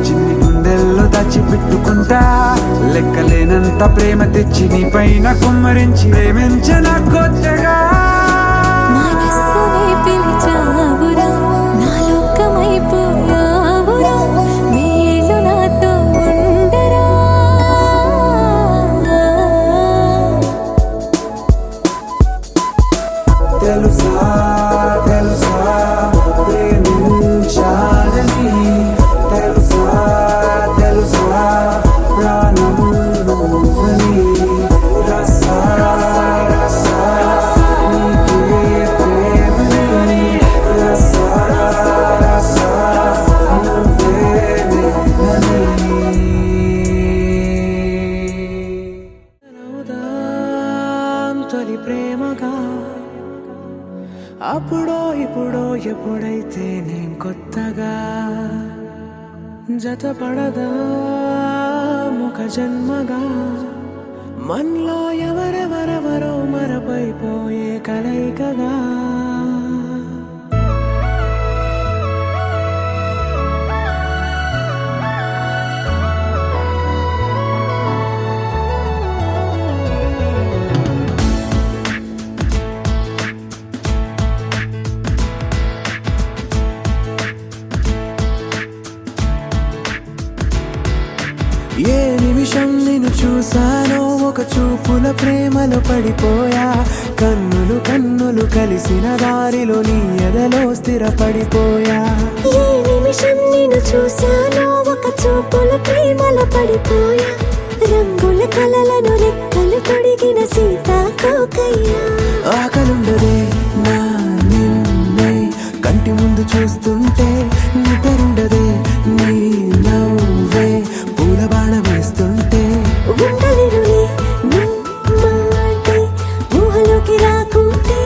చిన్ని గుండెల్లో దాచిపెట్టుకుంటా లెక్కలేనంత ప్రేమ తెచ్చి నీ పైన కుమ్మరించి ప్రేమించన కొత్తగా మనస్సునే పిలిచావురా నా లోకమైపోయావురా నీళ్ళు నాతో ఉండరా తెలుసా తెలుసా ప్రేమించాలని తెలుసా తెలుసా ప్రాణం నువ్వని రసా రసా నీకే ప్రేమని రసా రసా నువ్వే నేనని తొలి ప్రేమగా అప్పుడో ఇప్పుడో ఎప్పుడైతే నేను కొత్తగా జతపడదా ముఖ జన్మగా మనలో ఎవరెవరెవరో మరపైపోయే కలయికగా ఏ నిమిషం నిన్ను చూసానో ఒక చూపుల ప్రేమలో పడిపోయా కన్నులు కన్నులు కలిసిన దారిలో నీ ఎదలో స్థిరపడిపోయా ఏ నిమిషం నిన్ను చూశానో ఒక చూపుల ప్రేమలో పడిపోయా రంగుల కలలను రెక్కలు తొడిగిన సీతాకోకయ్యా ఆకలుండదే నా నిన్నే కంటి ముందు చూస్తుంటే నిద్రుండదే నీ నవ్వే పూల బాణ వేస్తుంటే ఉండలేనులే నీ మాటే ఊహలోకి రాకుంటే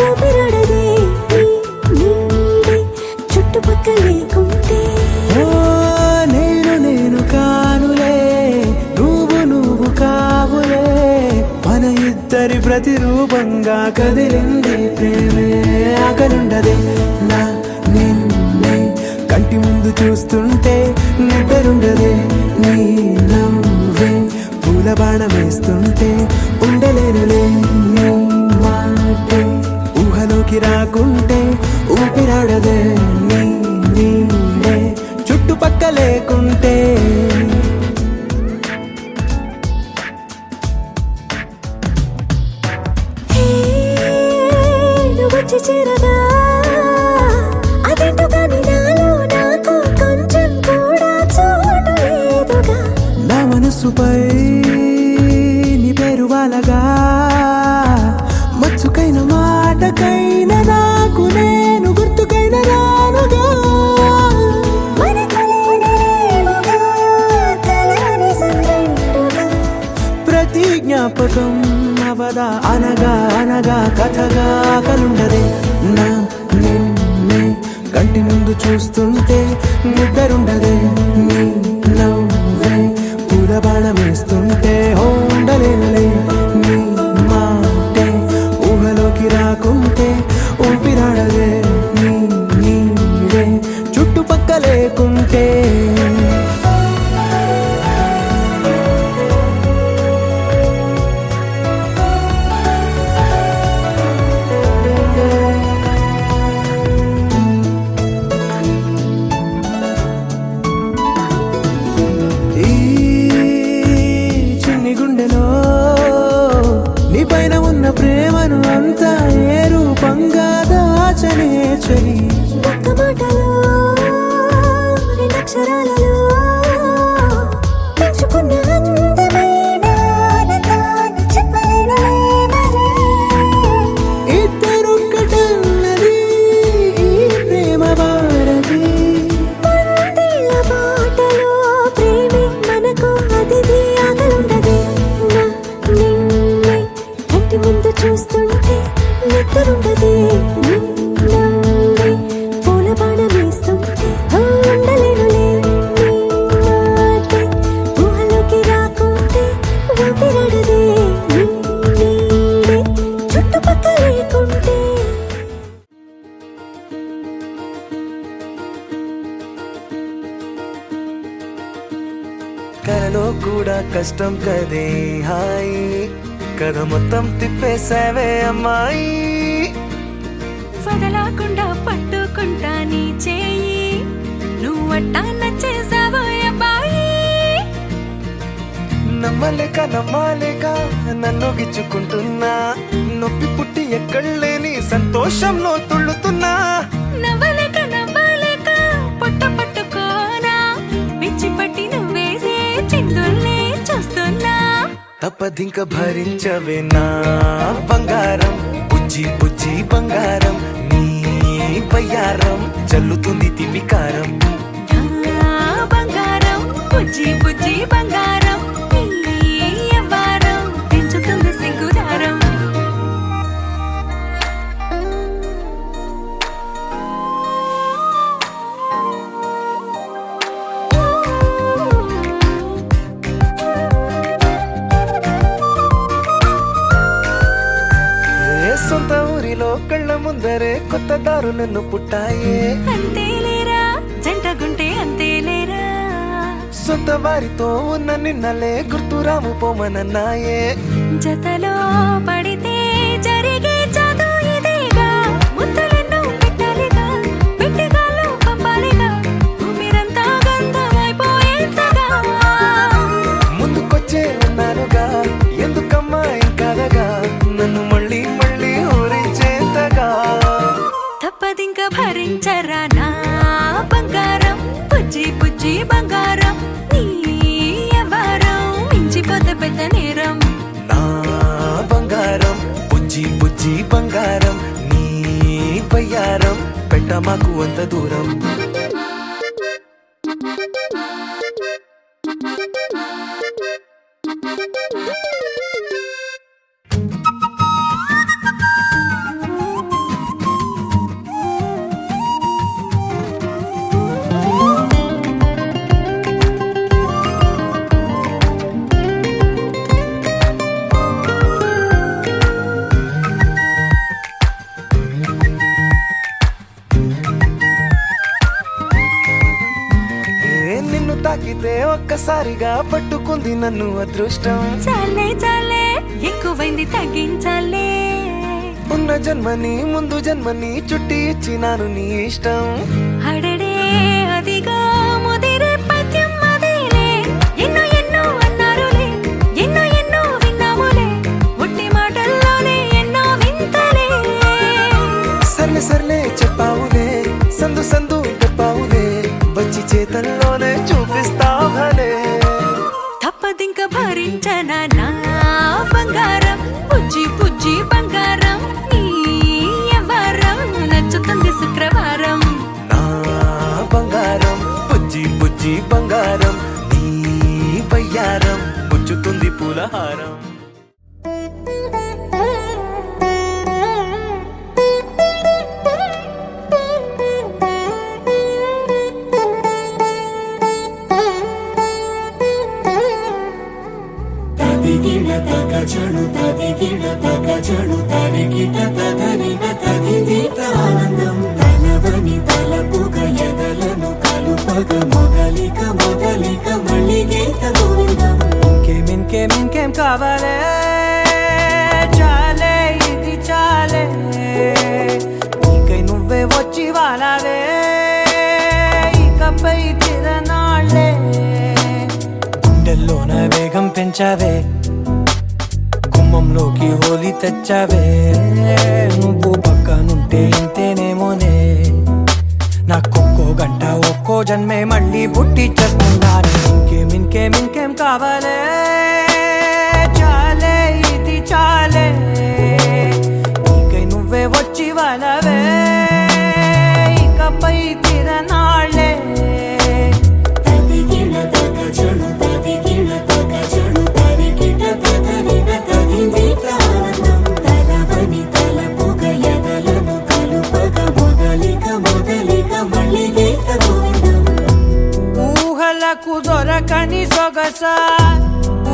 ఊపిరాడదే నీ నీడే చుట్టుపక్కల లేకుంటే ఓ నేను నేను కానులే నువ్వు కావులే మన ఇద్దరి ప్రతిరూపంగా కదిలింది ప్రేమే ఆకలుండదే నా నిన్నే కంటి ముందు చూస్తుంటే నిద్రుండదే నీ నవ్వే పూల బాణం వేస్తుంటే ఉండలేనులే నీ మాటే ఊహలోకి రాకుంటే ఊపిరాడదే నీ నీడే చుట్టుపక్క లేకుంటే వచ్చి చేరగా అదేంటో కానీ నాలో నాకు కొంచెం కూడా చోటు లేదుగా నా మనసుపై నీ పేరు వాలగా మచ్చుకైన మాటకైన నాకు నేను గుర్తుకైన రానుగా మన కలయికలేవుగా, కలని సంగంటుగా. ప్రతి జ్ఞాపకం అవదా అనగా అనగా కథగా కలుండదే నా నిన్నే కంటి ముందు చూస్తుంటే నిద్రుండదే నీ నవ్వే పూల బాణం వేస్తుంటే ఉండలేనులే నీ మాటే ఊహలోకి రాకుంటే ఊపిరాడదే నీ నీడే చుట్టుపక్క లేకుంటే కలలో కూడా కష్టం కదే హాయి కథ మొత్తం తిప్పేసావే అమ్మాయి వదలకుండా పట్టుకుంటా నీ చేయి నువ్వట్టా నచ్చేసావో అబ్బాయి నమ్మలేక నన్ను గిచ్చుకుంటున్నా నొప్పి పుట్టి ఎక్కడలేని సంతోషంలో తుళ్ళుతున్నా నవ్వలేక పొట్ట పట్టుకోనా పిచ్చి పట్టి నువ్వేసే చిందుల్ని చూస్తున్నా తప్పదింక భరించవే నా బంగారం బుజ్జి బుజ్జి బంగారం నీ బయ్యారం చల్లుతుంది తిమికారం నా బంగారం బుజ్జి బుజ్జి బంగారం నీ యవ్వారం పెంచుతుంది సిగ్గుదారం సొంత ఊరిలో కళ్ళ ముందరే కొత్త దారులను పుట్టాయే అంతేలేరా జంటగుంటే అంతేలేరా సొంత వారితో ఉన్న నిన్నలే గుర్తురాము పోమనన్నాయే జతలో పడితే జరిగే చదు ఇదేగా ముద్దలెన్నో పెట్టాలిగా పెట్టిగాల్లో పంపాలిగా ఊపిరంతా గంధమైపోయేంతగా ముందుకొచ్చే ఉన్నానుగా ఎందుకమ్మా ఇంకాదగా నన్ను మళ్ళీ మళ్ళీ ఊరించేంతగా తప్పదింక భరించరా నా బంగారం బుజ్జి బుజ్జి బంగారం నీ యవ్వారం మించిపోతే పెద్ద నేరం నా బంగారం బుజ్జి బుజ్జి బంగారం నీ బయ్యారం పెట్ట మాకు అంత దూరం నిన్ను తాకితే ఒక్కసారిగా పట్టుకుంది నన్ను అదృష్టం చాలే ఎక్కువైంది తగ్గించాలే ఉన్న జన్మని ముందు జన్మని చుట్టి ఇచ్చినాను నీ ఇష్టం అడడే అదిగా ముదిరే పద్యం అదేలే ఎన్నో అన్నారులే ఎన్నో విన్నాములే ఒట్టి మాటల్లోనే ఎన్నో వింతలే సర్లే చెప్పావులే సందు చెప్పావులే వచ్చి చేతల్లోనే చూపిస్తావులే తప్పదింక భరించనా నా బంగారం బుజ్జి బుజ్జి బంగారం నీ యవ్వారం నచ్చుతుంది శుక్రవారం నా బంగారం బుజ్జి బుజ్జి బంగారం నీ బయ్యారం ముచ్చుతుంది పూలహారం తదిగిడ తగచడు తదిగిడ తగచడు తరిగిట తదరిన తదిదీత ఆనందం తలవని తలపుగ ఎదలను కలుపగ మొదలిక మళ్ళీ గీత గోవిందం ఇంకేం కావాలే చాలే ఇది చాలే నీకై నువ్వే వచ్చి వాలావే ఇకపై తిరనాళ్ళే గుండెల్లోన వేగం పెంచావే గుమ్మంలోకి హోలీ తెచ్చావే నువ్వు పక్కనుంటే ఇంతేనేమోనే నాకొక్కో గంట ఒక్కో జన్మే మళ్ళీ పుట్టి చేస్తున్నాను ఇంకేం కావాలే చాలే ఇది చాలే నీకై నువ్వే వచ్చి వాళ్ళవే ఇకపై తిరనాళ్ళే తదిగిడ తగచడు తరిగిట తదరిన తదిదీత ఆనందం తలవని తలపుగ ఎదలను కలుపగ మొదలిక మళ్ళీ గీత గోవిందం ఊహలకు దొరకని సొగస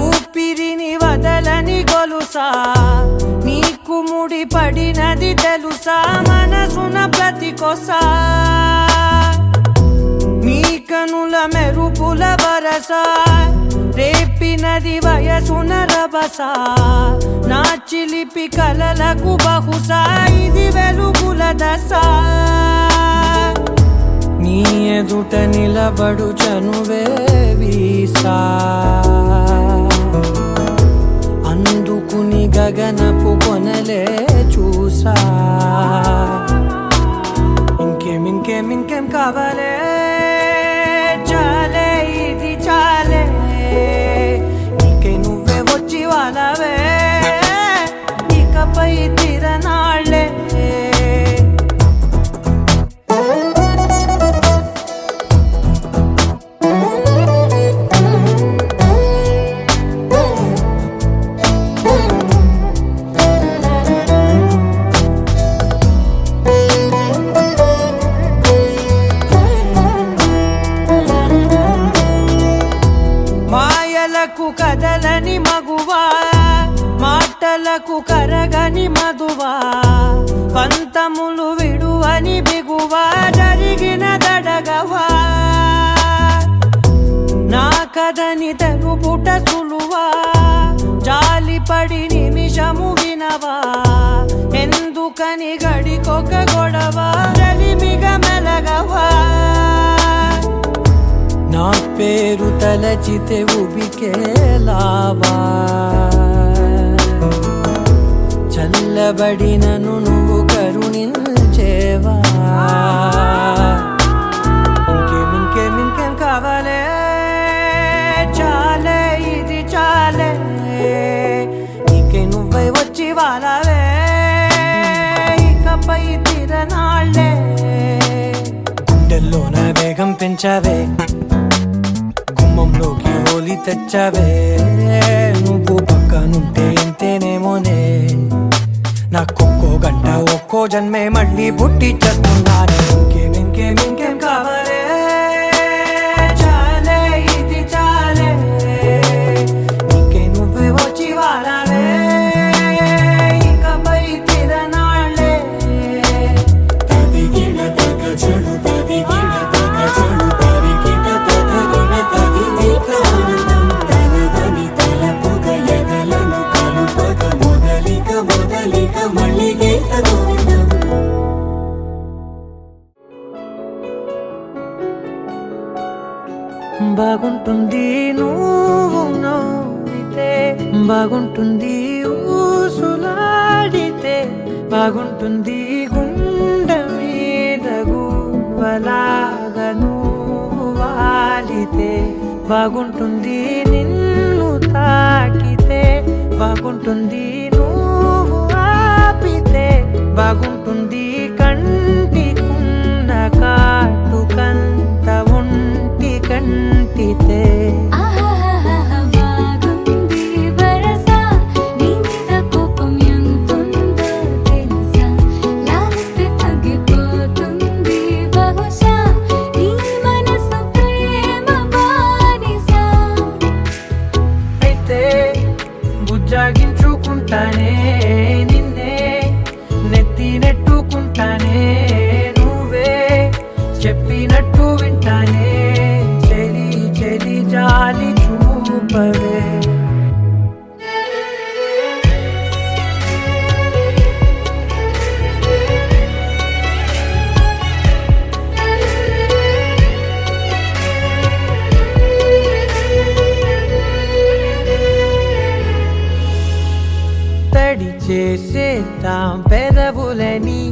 ఊపిరిని వదలని గొలుసా నీకు ముడి పడినది తెలుసా మనసున ప్రతి కొసా నీ కనుల మెరుపుల వరస రేపినది వయసున రభస నా చిలిపి కలలకు బహుశా ఇది వెలుగుల దశ నీ ఎదుట నిలబడు చనువే వీసా అందుకుని గగనపు కొనలే చూసా ఇంకేం కావాలే చాలే ఇది చాలే నీకే నువ్వే వచ్చి వాళ్ళవే ఇకపై తిరనాళ్ళే కదలని మగువా మాటలకు కరగని మధువా పంతములు విడువని బిగువా జరిగిన దడగవా నా కథని తెలుపుట సులువా జాలిపడి నిమిషము వినవా ఎందుకని గడికొక గొడవ రలిమిగ మెలగవా నా పేరు తలచితే ఉబికేలావా చల్లబడినను నువ్వు కరుణించేవా ఇంకేం కావాలే చాలే ఇది చాలే నీకే నువ్వై వచ్చి వాళ్ళవే ఇకపై తిరనాళ్ళే గుండెల్లోన వేగం పెంచావే గుమ్మంలోకి హోలీ తెచ్చావే నువ్వు పక్కనుంటే ఇంతేనేమోనే నాకొక్కో గంట ఒక్కో జన్మే మళ్ళీ పుట్టి చేస్తున్నానే ఇంకేం కావాలే చాలే ఇది చాలే నీకే నువ్వే వచ్చి వాళ్ళవే ఇకపై తిరనాళ్ళే తదిగిన తగజడు తదిగిన తగజడు తరిగిన తదగిన తదిగిన ఆనందం తలవని తలపుగ ఎదలను కలుపగ మొదలిక మళ్ళీ గీత గోవిందం బాగుంటుంది నువ్వు నవ్వితే బాగుంటుంది ఊసులాడితే బాగుంటుంది గుండె మీద గువ్వలాగా నువ్వు వాలితే బాగుంటుంది నిన్ను తాకితే బాగుంటుంది నువ్వు ఆపితే బాగుంటుంది కంటికున్న కాటుకంత ఒంటి కంటితే బాగుంది వరస నీ మీద కోపం ఎంతుందో తెలుసా లాలిస్తే తగ్గిపోతుంది బహుశా నీ మనసు ప్రేమ బానిసా అయితే బుజ్జాగించుకుంటానే నిన్నే నెత్తి నెట్టుకుంటానే నువ్వే చెప్పినట్టు వింటానే చెలి జాలి చూపవే తడి చేసేద్దాం పెదవులని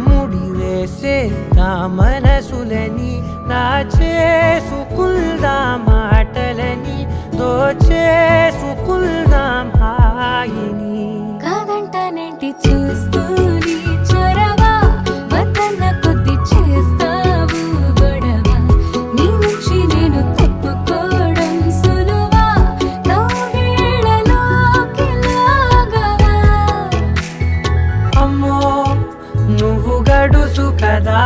ముడి వేసేద్దాం మనసులని నా చేసుకుందాం మాటలని దోచేసుకుందాం హాయిని కాదంటానేంటి చూస్తూని చొరవ వద్దన్న కొద్ది చేస్తావు గొడవ నీ నుంచి నేను తప్పుకోవడం సులువా నవ్వేళ్ళలోకి లాగవా అమ్మో నువ్వు గడుసు కదా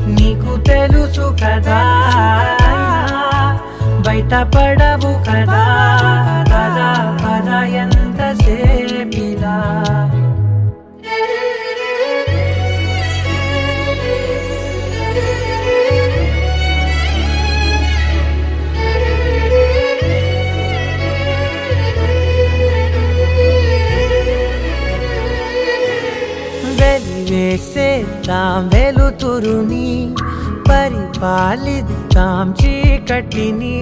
నీకు తెలుసు కదా బయట పడవు కదా పద ఎంతసేపిలా పంచుదాం వెలుతురుని, పరిపాలిద్దాం చీకటిని,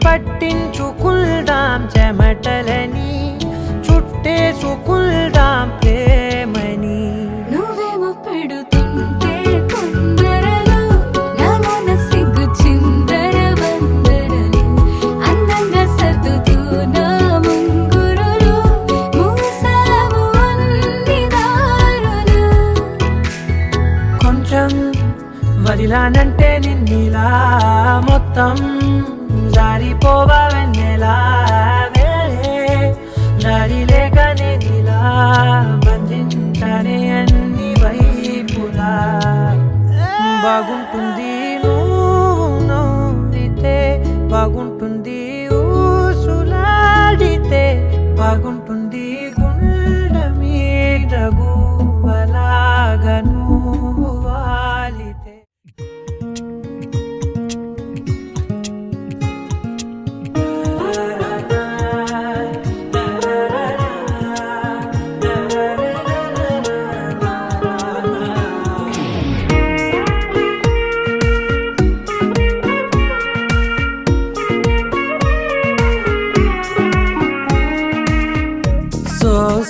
పట్టించుకుందాం చెమటలని, చుట్టేసుకుందాం ప్రేమని. నువ్వేమో పెడుతుంటే కొందరలు నాలోన సిగ్గు చిందర వందరలు, అందంగా సర్దుతూ నా ముంగురులు, మూసావు అన్ని దారులు. కొంచెం వదిలానంటే నిన్నిలా మొత్తం జారిపోవా వెన్నెలా, దారి లేక నేనిలా బంధించనే అన్ని వైపులా. బాగుంటుంది నువ్వు నవ్వితే, బాగుంటుంది ఊసులాడితే, బాగుంటుంది గుండె మీద గువ్వలాగా నువ్వు వాలితే.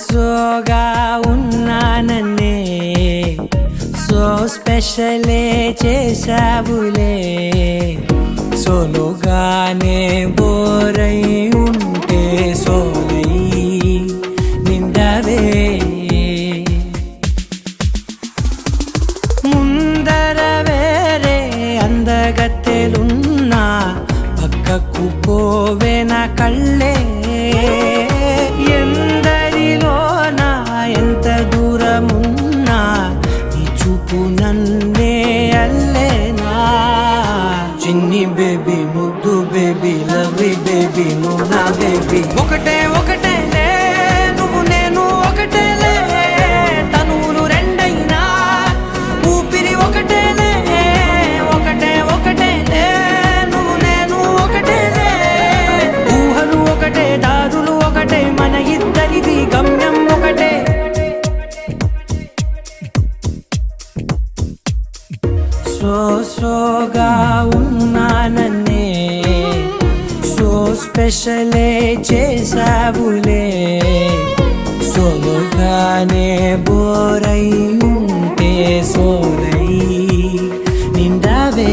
సోగా ఉన్నానన్నే సో స్పెషలే చేసావులే, సోలోగానే బోరై ఉంటే సోలై నిండవే. ముందర వేరే అందగత్తెలున్నా పక్కకు పోవే నా కళ్ళే, ఎందరిలోనా ఎంత దూరమున్నా నీ చూపు నన్నే అల్లేనా. చిన్ని బేబీ ముద్దు బేబీ లవ్లీ బేబీ నువ్వు నా బేబీ. ఒకటే ఒకటేలే నువ్వు నేను ఒకటేలే, తనువులు రెండైనా ఊపిరి ఒకటేలే. ఒకటే ఒకటేలే నువ్వు నేను ఒకటేలే, ఊహలు ఒకటే దారులు ఒకటే, మన ఇద్దరిది గమ్యం ఒకటే. సోగా ఉన్నానన్నే సో స్పెషలే చేసావులే, సోలోగానే బోరై ఉంటే సోలై నిండవే.